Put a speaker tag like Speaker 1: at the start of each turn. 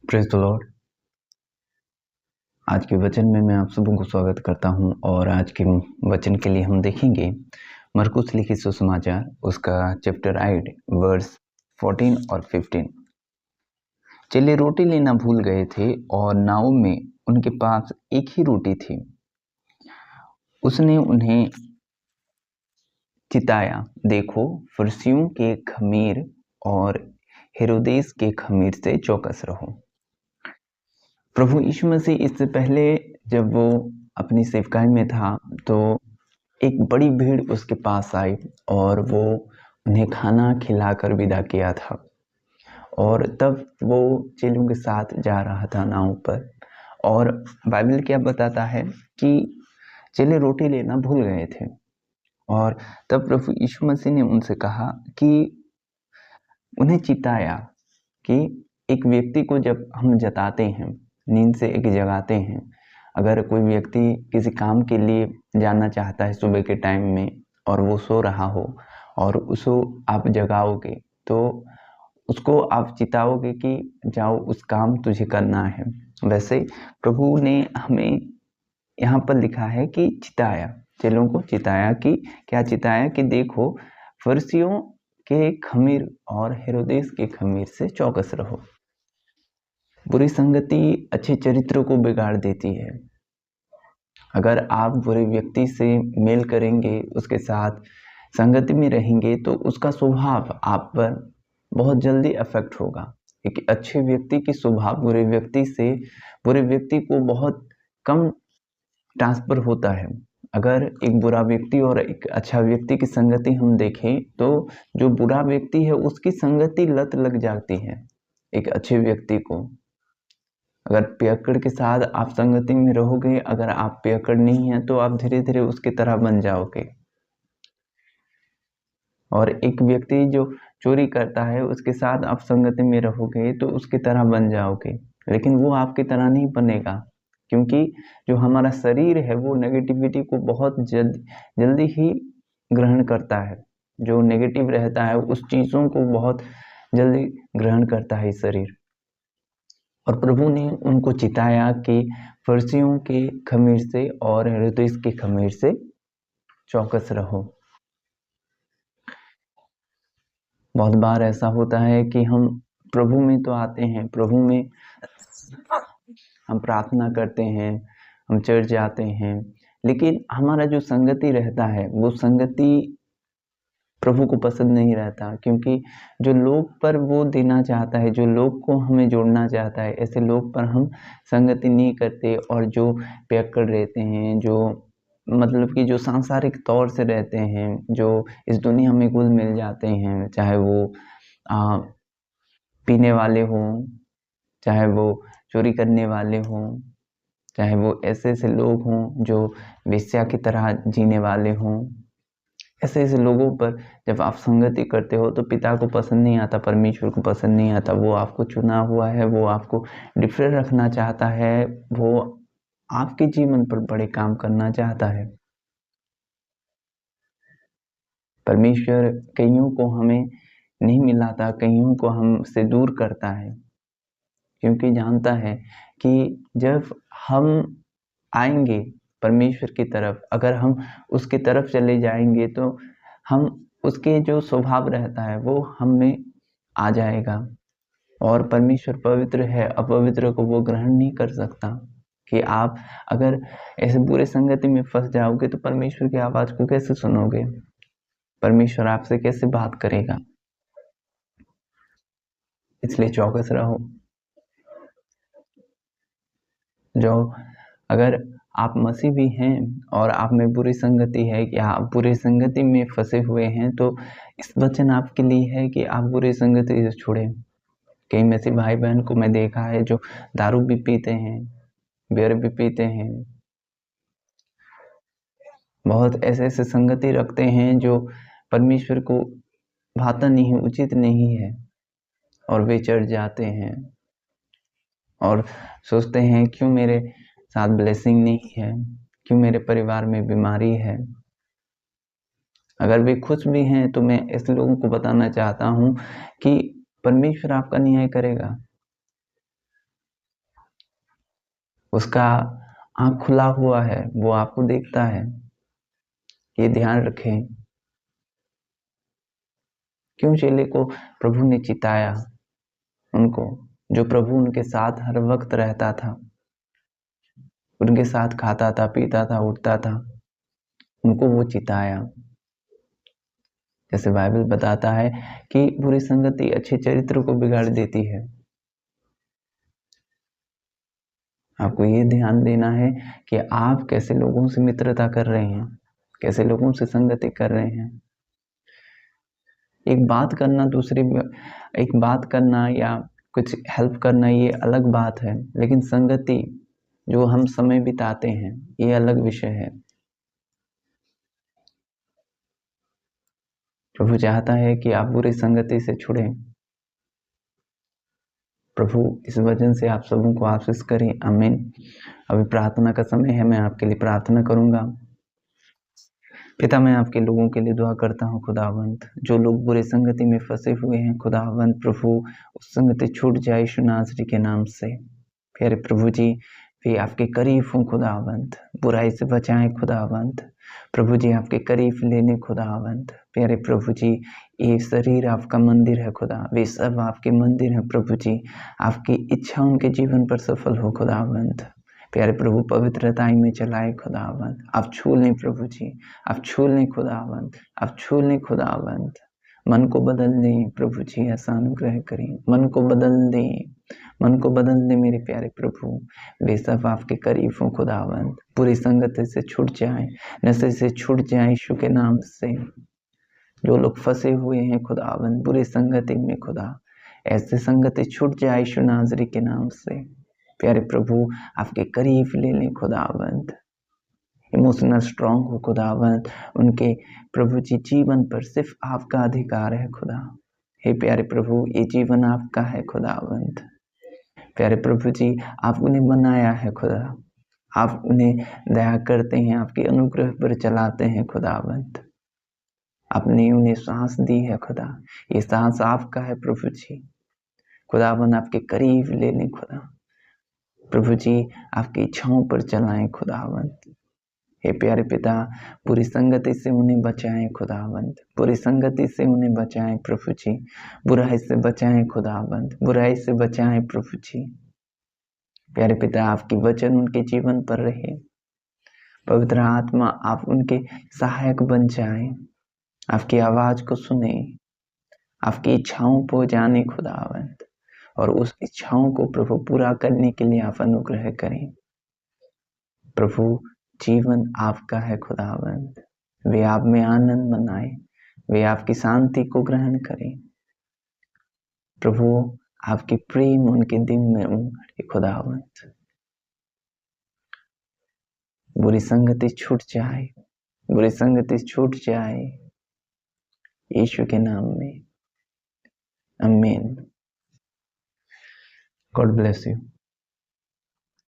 Speaker 1: Praise the Lord. आज के वचन में मैं आप सबों को स्वागत करता हूं और आज के वचन के लिए हम देखेंगे मरकुस लिखित सुसमाचार उसका चैप्टर 8 वर्स 14 और 15। चेले रोटी लेना भूल गए थे और नाव में उनके पास एक ही रोटी थी। उसने उन्हें चिताया, देखो फरिसियों के खमीर और हेरोदेस के खमीर से चौकस रहो। प्रभु यीशु मसीह इससे पहले जब वो अपनी सेवकाई में था तो एक बड़ी भीड़ उसके पास आई और वो उन्हें खाना खिलाकर विदा किया था। और तब वो चेलों के साथ जा रहा था नाव पर, और बाइबल क्या बताता है कि चेले रोटी लेना भूल गए थे। और तब प्रभु यीशु मसीह ने उनसे कहा कि उन्हें चिताया कि एक व्यक्ति को जब हम जताते हैं, नींद से एक जगाते हैं, अगर कोई व्यक्ति किसी काम के लिए जाना चाहता है सुबह के टाइम में और वो सो रहा हो और उसको आप जगाओगे तो उसको आप चिताओगे कि जाओ उस काम तुझे करना है। वैसे प्रभु ने हमें यहाँ पर लिखा है कि चिताया, चेलों को चिताया कि क्या चिताया कि देखो फरिसियों के खमीर और हेरोदेस के खमीर से चौकस रहो। बुरी संगति अच्छे चरित्र को बिगाड़ देती है। अगर आप बुरे व्यक्ति से मेल करेंगे, उसके साथ संगति में रहेंगे तो उसका स्वभाव आप पर बहुत जल्दी अफेक्ट होगा। एक अच्छे व्यक्ति की स्वभाव बुरे व्यक्ति को बहुत कम ट्रांसफर होता है। अगर एक बुरा व्यक्ति और एक अच्छा व्यक्ति की संगति हम देखें तो जो बुरा व्यक्ति है उसकी संगति लत लग जाती है एक अच्छे व्यक्ति को। अगर पियक्कड़ के साथ आप संगति में रहोगे, अगर आप पियक्कड़ नहीं हैं तो आप धीरे धीरे उसकी तरह बन जाओगे। और एक व्यक्ति जो चोरी करता है उसके साथ आप संगति में रहोगे तो उसकी तरह बन जाओगे, लेकिन वो आपकी तरह नहीं बनेगा, क्योंकि जो हमारा शरीर है वो नेगेटिविटी को बहुत जल्दी ही ग्रहण करता है। जो नेगेटिव रहता है उस चीज़ों को बहुत जल्दी ग्रहण करता है शरीर। और प्रभु ने उनको चिताया कि फरिसियों के खमीर से और हेरोदेस के खमीर से चौकस रहो। बहुत बार ऐसा होता है कि हम प्रभु में तो आते हैं, प्रभु में हम प्रार्थना करते हैं, हम चर्च जाते हैं, लेकिन हमारा जो संगति रहता है वो संगति प्रभु को पसंद नहीं रहता, क्योंकि जो लोग पर वो देना चाहता है, जो लोग को हमें जोड़ना चाहता है, ऐसे लोग पर हम संगति नहीं करते। और जो पियक्कड़ रहते हैं, जो मतलब कि जो सांसारिक तौर से रहते हैं, जो इस दुनिया में घुल मिल जाते हैं, चाहे वो पीने वाले हों, चाहे वो चोरी करने वाले हों, चाहे वो ऐसे लोग हों जो वेश्या की तरह जीने वाले हों, ऐसे लोगों पर जब आप संगति करते हो तो पिता को पसंद नहीं आता, परमेश्वर को पसंद नहीं आता। वो आपको चुना हुआ है, वो आपको डिफरेंट रखना चाहता है, वो आपके जीवन पर बड़े काम करना चाहता है। परमेश्वर कईयों को हमें नहीं मिलाता, कईयों को हमसे दूर करता है, क्योंकि जानता है कि जब हम आएंगे परमेश्वर की तरफ, अगर हम उसकी तरफ चले जाएंगे तो हम उसके जो स्वभाव रहता है वो हम में आ जाएगा। और परमेश्वर पवित्र है, अपवित्र को वो ग्रहण नहीं कर सकता। कि आप अगर ऐसे बुरे संगति में फंस जाओगे तो परमेश्वर की आवाज को कैसे सुनोगे, परमेश्वर आपसे कैसे बात करेगा। इसलिए चौकस रहो। जो अगर आप मसीह भी हैं और आप में बुरी संगति है या आप बुरी संगति में फंसे हुए हैं, तो इस वचन आपके लिए है कि आप बुरी संगति से छोड़ें। कई मसीह भाई बहन को मैं देखा है जो दारू भी पीते हैं, बियर भी पीते हैं, बहुत ऐसे संगति रखते हैं जो परमेश्वर को भाता नहीं, उचित नहीं है, और वे चढ़ जाते हैं और सोचते हैं क्यों मेरे साथ ब्लेसिंग नहीं है, क्यों मेरे परिवार में बीमारी है। अगर वे खुश भी हैं तो मैं ऐसे लोगों को बताना चाहता हूँ कि परमेश्वर आपका न्याय करेगा। उसका आँख खुला हुआ है, वो आपको देखता है। ये ध्यान रखें। क्यों चेले को प्रभु ने चिताया, उनको जो प्रभु उनके साथ हर वक्त रहता था, उनके साथ खाता था, पीता था, उठता था, उनको वो चिताया। जैसे बाइबल बताता है कि बुरी संगति अच्छे चरित्र को बिगाड़ देती है। आपको ये ध्यान देना है कि आप कैसे लोगों से मित्रता कर रहे हैं, कैसे लोगों से संगति कर रहे हैं। एक बात करना या कुछ हेल्प करना ये अलग बात है, लेकिन संगति जो हम समय बिताते हैं ये अलग विषय है। प्रभु चाहता है कि आप बुरी संगति से छुड़ें। प्रभु इस वजन से आप सबों को आशीष करें। आमीन। अभी प्रार्थना का समय है, मैं आपके लिए प्रार्थना करूंगा। पिता, मैं आपके लोगों के लिए दुआ करता हूँ खुदावंत, जो लोग बुरी संगति में फंसे हुए हैं खुदावंत, प्रभु उस संगति छूट जाए यीशु नासरी के नाम से। प्यारे प्रभु जी, वे आपके करीब हूँ खुदावंत, बुराई से बचाएं खुदावंत। प्रभु जी आपके करीब लेने खुदावंत। प्यारे प्रभु जी, ये शरीर आपका मंदिर है खुदा, वे सब आपके मंदिर हैं प्रभु जी। आपकी इच्छा उनके जीवन पर सफल हो खुदावंत। प्यारे प्रभु पवित्रताई में चलाए खुदावंत। आप छू लें प्रभु जी, आप छू लें खुदावंत, आप छू लें खुदावंत। मन को बदल दें प्रभु जी, ऐसा अनुग्रह करें। मन को बदल दें, मन को बदल दें मेरे प्यारे प्रभु। वे सब आपके करीब हो खुदावंत, पूरी संगति से छूट जाए, नशे से छूट जाए यीशु के नाम से। जो लोग फंसे हुए हैं खुदावंत बुरी संगति में खुदा, ऐसे संगति छूट जाए यीशु नासरी के नाम से। प्यारे प्रभु आपके करीब ले लें खुदावंत। इमोशनल स्ट्रांग हो खुदावंत, उनके प्रभु जी जीवन पर सिर्फ आपका अधिकार है खुदा। हे प्यारे प्रभु, ये जीवन आपका है खुदावंत। प्यारे प्रभु जी, आप उन्हें बनाया है खुदा, आप उन्हें दया करते हैं, आपके अनुग्रह पर चलाते हैं खुदावंत। आपने उन्हें सांस दी है खुदा, ये सांस आपका है प्रभु जी। खुदावंत आपके करीब ले लें खुदा, प्रभु जी आपकी इच्छाओं पर चलाएं खुदावंत। हे प्यारे पिता, पूरी संगति से उन्हें बचाएं खुदावंत, पूरी संगति से उन्हें बचाएं प्रभु जी। बुराई से बचाएं खुदावंत, बुराई से बचाएं प्रभु जी। प्यारे पिता, आपकी वचन उनके जीवन पर रहे। पवित्र आत्मा आप उनके सहायक बन जाएं, आपकी आवाज को सुने, आपकी इच्छाओं को जाने खुदावंत, और उस इच्छाओं को प्रभु पूरा करने के लिए आप अनुग्रह करें। प्रभु जीवन आपका है खुदावंत, वे आप में आनंद मनाए, वे आपकी शांति को ग्रहण करें। प्रभु आपके प्रेम उनके दिल में उमड़े खुदावंत। बुरी संगति छूट जाए, बुरी संगति छूट जाए यीशु के नाम में। आमीन। God bless you.